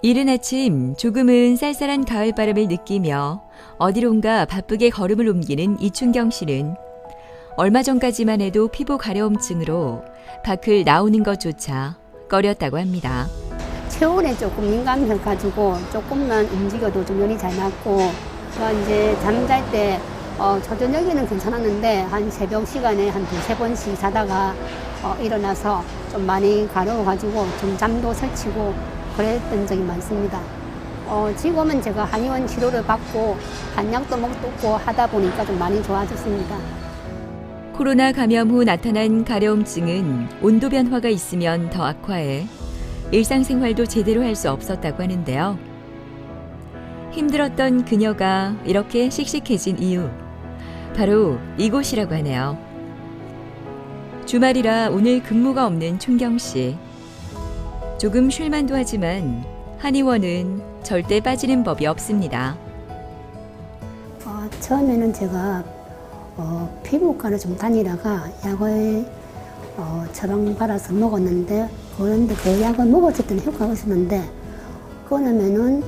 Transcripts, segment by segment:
이른 아침 조금은 쌀쌀한 가을바람을 느끼며 어디론가 바쁘게 걸음을 옮기는 이춘경 씨는 얼마 전까지만 해도 피부 가려움증으로 밖을 나오는 것조차 꺼렸다고 합니다. 체온에 조금 민감해가지고 조금만 움직여도 좀 열이 잘 났고, 이제 잠잘 때 저녁에는 괜찮았는데 한 새벽 시간에 한 두세 번씩 자다가 일어나서 좀 많이 가려워가지고 좀 잠도 설치고 그랬던 적이 많습니다. 지금은 제가 한의원 치료를 받고 한약도 먹고 하다 보니까 좀 많이 좋아졌습니다. 코로나 감염 후 나타난 가려움증은 온도 변화가 있으면 더 악화해 일상생활도 제대로 할 수 없었다고 하는데요. 힘들었던 그녀가 이렇게 씩씩해진 이유, 바로 이곳이라고 하네요. 주말이라 오늘 근무가 없는 춘경 씨. 조금 쉴만도 하지만 한의원은 절대 빠지는 법이 없습니다. 처음에는 제가 피부과를 좀 다니다가 약을 처방받아서 먹었는데, 그런데 그 약을 먹었을 때는 효과가 있었는데 끊으면은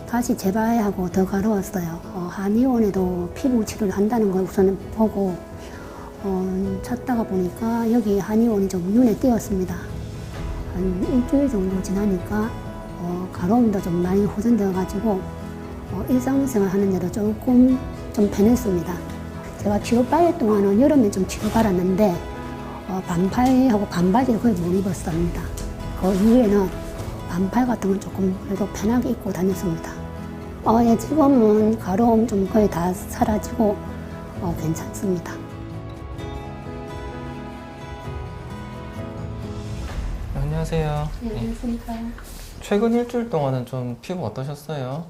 다시 재발하고 더 가려웠어요. 한의원에도 피부 치료를 한다는 걸 우선 보고 찾다가 보니까 여기 한의원이 좀 눈에 띄었습니다. 한 일주일 정도 지나니까 가려움도 좀 많이 호전되어가지고 일상생활 하는데도 조금 좀 변했습니다. 제가 치료받을 동안은 여름에 좀 치료받았는데 반팔하고 반바지를 거의 못 입었습니다. 그 이후에는 반팔 같은 건 조금 그래도 편하게 입고 다녔습니다. 예, 지금은 가려움 좀 거의 다 사라지고 괜찮습니다. 안녕하세요. 네, 안녕하십니까. 최근 일주일 동안은 좀 피부 어떠셨어요?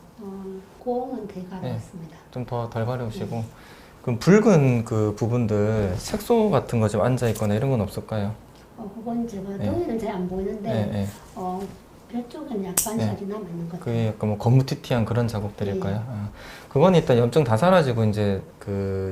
고ong은 되게 가려웠습니다. 좀 더 덜 가려우시고. 그럼 붉은 그 부분들, 색소 같은 거 좀 앉아 있거나 이런 건 없을까요? 그건 제가 네. 눈에는 잘 안 보이는데 네. 별 쪽은 약간 네. 살이 남아있는 것 같아요. 그게 약간 뭐 거무튀튀한 그런 자국들일까요? 네. 그건 일단 염증 다 사라지고 이제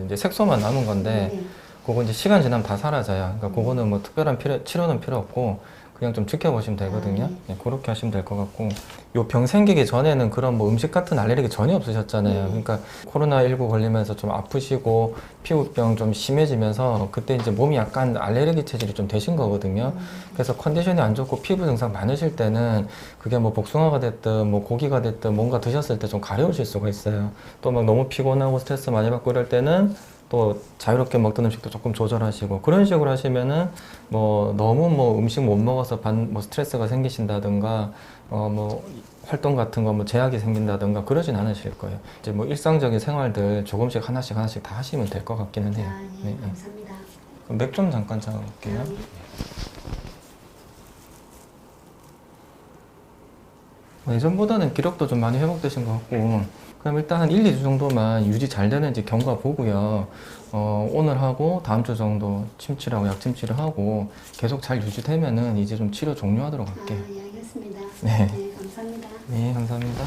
이제 색소만 남은 건데, 네. 그거 이제 시간 지나면 다 사라져요. 그러니까 그거는 뭐 특별한 치료는 필요 없고 그냥 좀 지켜보시면 되거든요. 네. 그렇게 하시면 될 것 같고, 요 병 생기기 전에는 그런 뭐 음식 같은 알레르기 전혀 없으셨잖아요. 네. 그러니까 코로나19 걸리면서 좀 아프시고 피부병 좀 심해지면서 그때 이제 몸이 약간 알레르기 체질이 좀 되신 거거든요. 그래서 컨디션이 안 좋고 피부 증상 많으실 때는 그게 뭐 복숭아가 됐든 뭐 고기가 됐든 뭔가 드셨을 때 좀 가려우실 수가 있어요. 또 막 너무 피곤하고 스트레스 많이 받고 이럴 때는 또 자유롭게 먹던 음식도 조금 조절하시고, 그런 식으로 하시면은 뭐 너무 뭐 음식 못 먹어서 뭐 스트레스가 생기신다든가 뭐 활동 같은 거 뭐 제약이 생긴다든가 그러진 않으실 거예요. 이제 뭐 일상적인 생활들 조금씩 하나씩 다 하시면 될 것 같기는 해요. 네, 감사합니다. 그럼 맥 좀 잠깐 잡아볼게요. 예전보다는 기력도 좀 많이 회복되신 것 같고, 그럼 일단 한 1, 2주 정도만 유지 잘 되는지 경과 보고요. 오늘 하고 다음 주 정도 침치료하고 약침치료 하고 계속 잘 유지되면은 이제 좀 치료 종료하도록 할게요. 예, 알겠습니다. 네. 네, 감사합니다. 네, 감사합니다.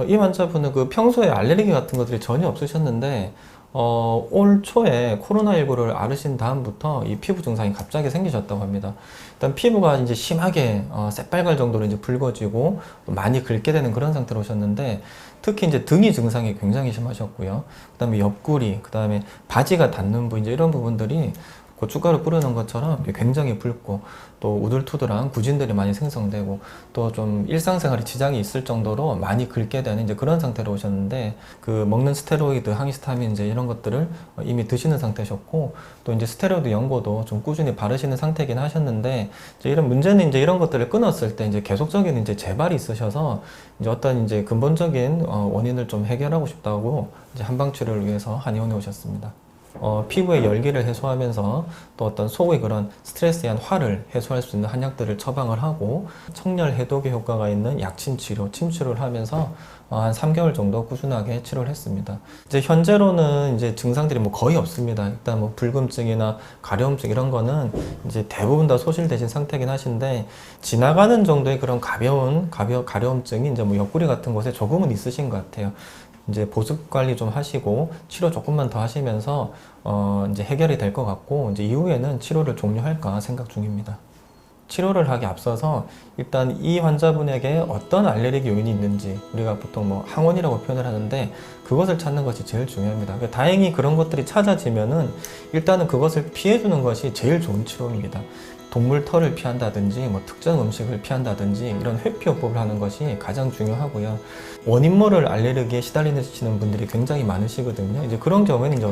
이 환자분은 그 평소에 알레르기 같은 것들이 전혀 없으셨는데, 올 초에 코로나19를 앓으신 다음부터 이 피부 증상이 갑자기 생기셨다고 합니다. 일단 피부가 이제 심하게 새빨갈 정도로 이제 붉어지고 또 많이 긁게 되는 그런 상태로 오셨는데, 특히 이제 등이 증상이 굉장히 심하셨고요. 그다음에 옆구리, 그다음에 바지가 닿는 부분, 이제 이런 부분들이 고춧가루 뿌려놓은 것처럼 굉장히 붉고 또 우들투들한 구진들이 많이 생성되고 또 좀 일상생활에 지장이 있을 정도로 많이 긁게 되는 이제 그런 상태로 오셨는데, 그 먹는 스테로이드, 항히스타민 이제 이런 것들을 이미 드시는 상태셨고, 또 이제 스테로이드 연고도 좀 꾸준히 바르시는 상태긴 하셨는데, 이제 이런 문제는 이제 이런 것들을 끊었을 때 이제 계속적인 이제 재발이 있으셔서 이제 어떤 이제 근본적인 원인을 좀 해결하고 싶다고 이제 한방 치료를 위해서 한의원에 오셨습니다. 피부의 열기를 해소하면서 또 어떤 속의 그런 스트레스에 의한 화를 해소할 수 있는 한약들을 처방을 하고, 청열 해독의 효과가 있는 약침 치료, 침치료를 하면서 한 3개월 정도 꾸준하게 치료를 했습니다. 이제 현재로는 이제 증상들이 뭐 거의 없습니다. 일단 뭐 붉음증이나 가려움증 이런 거는 이제 대부분 다 소실되신 상태긴 하신데, 지나가는 정도의 그런 가벼운 가려움증이 이제 뭐 옆구리 같은 곳에 조금은 있으신 것 같아요. 이제 보습 관리 좀 하시고 치료 조금만 더 하시면서 이제 해결이 될 것 같고, 이제 이후에는 치료를 종료할까 생각 중입니다. 치료를 하기 앞서서 일단 이 환자분에게 어떤 알레르기 요인이 있는지, 우리가 보통 뭐 항원이라고 표현을 하는데 그것을 찾는 것이 제일 중요합니다. 그러니까 다행히 그런 것들이 찾아지면은 일단은 그것을 피해주는 것이 제일 좋은 치료입니다. 동물 털을 피한다든지 뭐 특정 음식을 피한다든지 이런 회피요법을 하는 것이 가장 중요하고요. 원인 모를 알레르기에 시달리시는 분들이 굉장히 많으시거든요. 이제 그런 경우에는 이제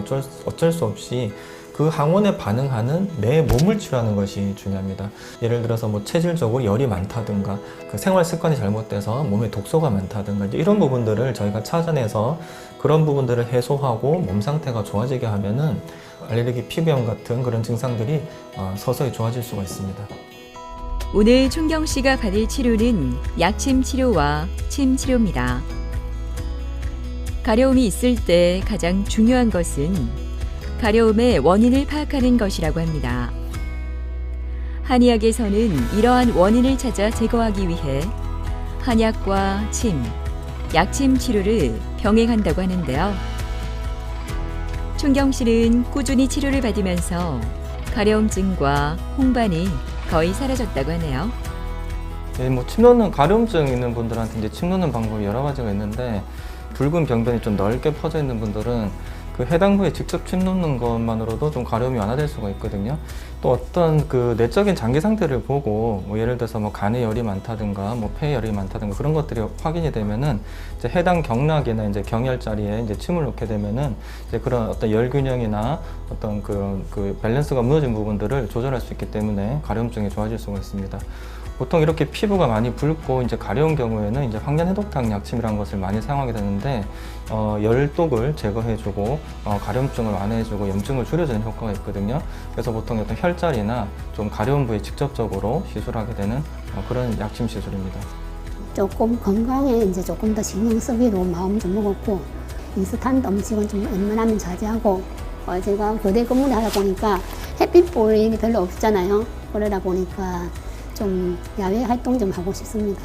어쩔 수 없이 그 항원에 반응하는 내 몸을 치료하는 것이 중요합니다. 예를 들어서 뭐 체질적으로 열이 많다든가 그 생활 습관이 잘못돼서 몸에 독소가 많다든가 이제 이런 부분들을 저희가 찾아내서 그런 부분들을 해소하고 몸 상태가 좋아지게 하면은 알레르기 피부염 같은 그런 증상들이 서서히 좋아질 수가 있습니다. 오늘 춘경 씨가 받을 치료는 약침 치료와 침 치료입니다. 가려움이 있을 때 가장 중요한 것은 가려움의 원인을 파악하는 것이라고 합니다. 한의학에서는 이러한 원인을 찾아 제거하기 위해 한약과 침, 약침 치료를 병행한다고 하는데요. 춘경 씨는 꾸준히 치료를 받으면서 가려움증과 홍반이 거의 사라졌다고 하네요. 네, 뭐 침 놓는 가려움증 있는 분들한테 이제 침 놓는 방법이 여러 가지가 있는데 붉은 병변이 좀 넓게 퍼져 있는 분들은 그 해당 부위에 직접 침 놓는 것만으로도 좀 가려움이 완화될 수가 있거든요. 또 어떤 그 내적인 장기 상태를 보고 뭐 예를 들어서 뭐 간에 열이 많다든가 뭐 폐에 열이 많다든가 그런 것들이 확인이 되면은 이제 해당 경락이나 이제 경혈 자리에 이제 침을 놓게 되면은 이제 그런 어떤 열 균형이나 어떤 그 밸런스가 무너진 부분들을 조절할 수 있기 때문에 가려움증이 좋아질 수가 있습니다. 보통 이렇게 피부가 많이 붉고 이제 가려운 경우에는 이제 황련해독탕 약침이라는 것을 많이 사용하게 되는데 열독을 제거해주고 가려움증을 완화해주고 염증을 줄여주는 효과가 있거든요. 그래서 보통 어떤 혈자리나 좀 가려운 부위에 직접적으로 시술하게 되는 그런 약침 시술입니다. 조금 건강에 이제 조금 더 신경 쓰기로 마음 좀 먹었고, 인스턴트 음식은 좀 웬만하면 자제하고, 제가 교대 근무를 하다 보니까 햇빛 볼 일이 별로 없잖아요. 그러다 보니까 좀 야외 활동 좀 하고 싶습니다.